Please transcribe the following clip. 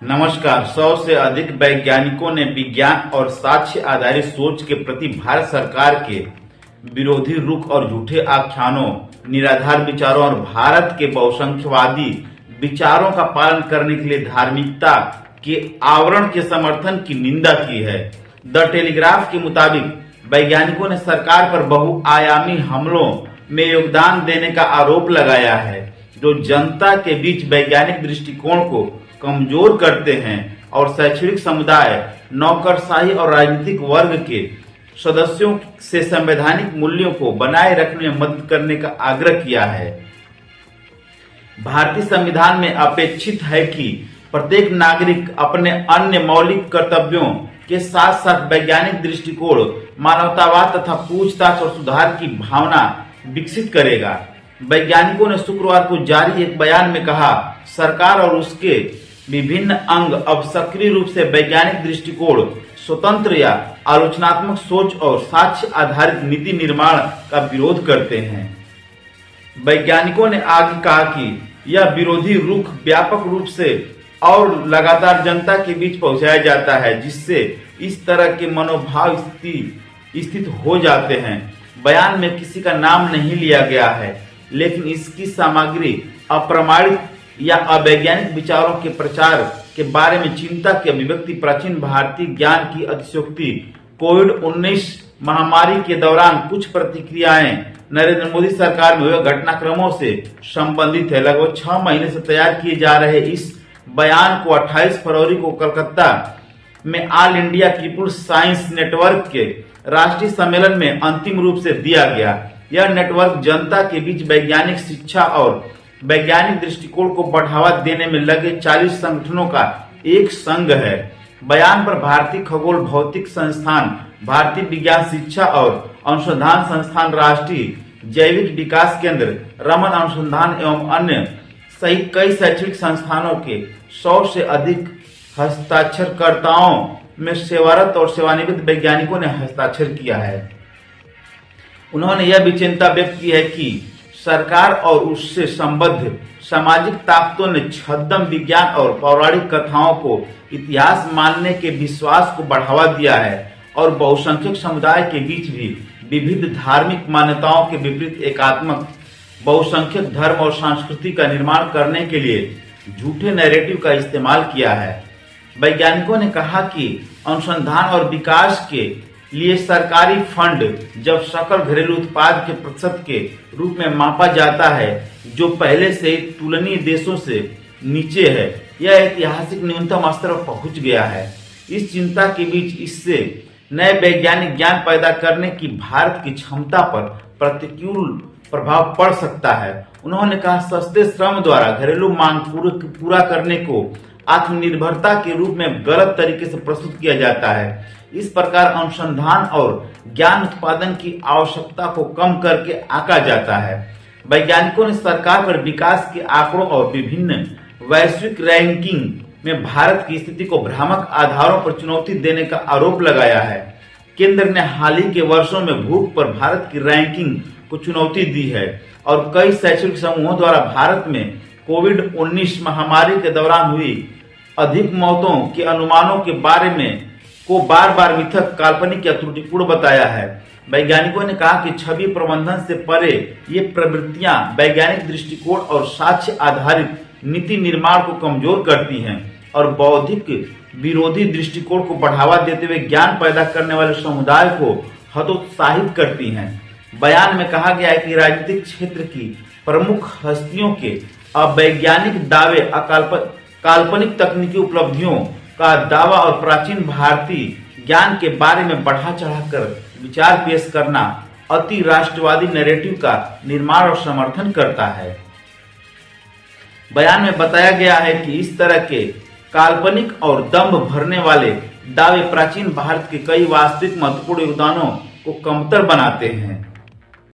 नमस्कार। 100 से अधिक वैज्ञानिकों ने विज्ञान और साक्ष्य आधारित सोच के प्रति भारत सरकार के विरोधी रुख और झूठे आख्यानों, निराधार विचारों और भारत के बहुसंख्यवादी विचारों का पालन करने के लिए धार्मिकता के आवरण के समर्थन की निंदा की है। द टेलीग्राफ के मुताबिक वैज्ञानिकों ने सरकार पर बहुआयामी हमलों में योगदान देने का आरोप लगाया है, जो जनता के बीच वैज्ञानिक दृष्टिकोण को कमजोर करते हैं और शैक्षणिक समुदाय, नौकरशाही और राजनीतिक वर्ग के सदस्यों से संवैधानिक मूल्यों को बनाए रखने में मदद करने का आग्रह किया है। भारतीय संविधान में अपेक्षित है कि प्रत्येक नागरिक अपने अन्य मौलिक कर्तव्यों के साथ साथ वैज्ञानिक दृष्टिकोण, मानवतावाद तथा पूछताछ और सुधार की भावना विकसित करेगा। वैज्ञानिकों ने शुक्रवार को जारी एक बयान में कहा, सरकार और उसके विभिन्न अंग अब सक्रिय रूप से वैज्ञानिक दृष्टिकोण, स्वतंत्र या आलोचनात्मक सोच और साक्ष्य आधारित नीति निर्माण का विरोध करते हैं। वैज्ञानिकों ने आगे कहा कि यह विरोधी रुख व्यापक रूप से और लगातार जनता के बीच पहुंचाया जाता है, जिससे इस तरह के मनोभाव स्थित हो जाते हैं। बयान में किसी का नाम नहीं लिया गया है, लेकिन इसकी सामग्री अप्रमाणित या अवैज्ञानिक विचारों के प्रचार के बारे में चिंता की अभिव्यक्ति प्राचीन भारतीय ज्ञान की अतिशयोक्ति, कोविड-19 महामारी के दौरान कुछ प्रतिक्रियाएं, नरेंद्र मोदी सरकार में हुए घटनाक्रमों से संबंधित है। लगभग 6 महीने से तैयार किए जा रहे इस बयान को 28 फरवरी को कलकत्ता में all India people's science network के राष्ट्रीय सम्मेलन में अंतिम रूप से दिया गया। यह नेटवर्क जनता के बीच वैज्ञानिक शिक्षा और वैज्ञानिक दृष्टिकोण को बढ़ावा देने में लगे 40 संगठनों का एक संघ है। बयान पर भारतीय खगोल भौतिक संस्थान, भारतीय विज्ञान शिक्षा और अनुसंधान संस्थान, राष्ट्रीय जैविक विकास केंद्र, रमन अनुसंधान एवं अन्य सहित कई शैक्षणिक संस्थानों के 100 से अधिक हस्ताक्षरकर्ताओं में सेवारत और सेवानिवृत्त वैज्ञानिकों ने हस्ताक्षर किया है। उन्होंने यह भी चिंता व्यक्त की है कि सरकार और उससे संबद्ध सामाजिक ताकतों ने छद्म विज्ञान और पौराणिक कथाओं को इतिहास मानने के विश्वास को बढ़ावा दिया है और बहुसंख्यक समुदाय के बीच भी विविध धार्मिक मान्यताओं के विपरीत एकात्मक बहुसंख्यक धर्म और संस्कृति का निर्माण करने के लिए झूठे नैरेटिव का इस्तेमाल किया है। वैज्ञानिकों ने कहा कि अनुसंधान और विकास के लिए सरकारी फंड जब सकल घरेलू उत्पाद के प्रतिशत के रूप में मापा जाता है, जो पहले से तुलनीय देशों से नीचे है, यह ऐतिहासिक न्यूनतम स्तर पर पहुंच गया है। इस चिंता के बीच इससे नए वैज्ञानिक ज्ञान पैदा करने की भारत की क्षमता पर प्रतिकूल प्रभाव पड़ सकता है। उन्होंने कहा, सस्ते श्रम द्वारा घरेलू मांग पूरा करने को आत्मनिर्भरता के रूप में गलत तरीके से प्रस्तुत किया जाता है। इस प्रकार अनुसंधान और ज्ञान उत्पादन की आवश्यकता को कम करके आंका जाता है। वैज्ञानिकों ने सरकार पर विकास के आंकड़ों और विभिन्न वैश्विक रैंकिंग में भारत की स्थिति को भ्रामक आधारों पर चुनौती देने का आरोप लगाया है। केंद्र ने हाल ही के वर्षों में भूख पर भारत की रैंकिंग को चुनौती दी है और कई शैक्षणिक समूहों द्वारा भारत में कोविड-19 महामारी के दौरान हुई अधिक मौतों के अनुमानों के बारे में को बार बार मिथक, काल्पनिक या त्रुटिपूर्ण बताया है। वैज्ञानिकों ने कहा कि छवि प्रबंधन से परे ये प्रवृत्तियां वैज्ञानिक दृष्टिकोण और साक्ष्य आधारित नीति निर्माण को कमजोर करती हैं और बौद्धिक विरोधी दृष्टिकोण को बढ़ावा देते हुए ज्ञान पैदा करने वाले समुदाय को हतोत्साहित करती हैं। बयान में कहा गया है कि राजनीतिक क्षेत्र की प्रमुख हस्तियों के अवैज्ञानिक दावे, काल्पनिक तकनीकी उपलब्धियों का दावा और प्राचीन भारतीय ज्ञान के बारे में बढ़ा चढ़ाकर विचार पेश करना अति राष्ट्रवादी नैरेटिव का निर्माण और समर्थन करता है। बयान में बताया गया है कि इस तरह के काल्पनिक और दंभ भरने वाले दावे प्राचीन भारत के कई वास्तविक महत्वपूर्ण योगदानों को कमतर बनाते हैं।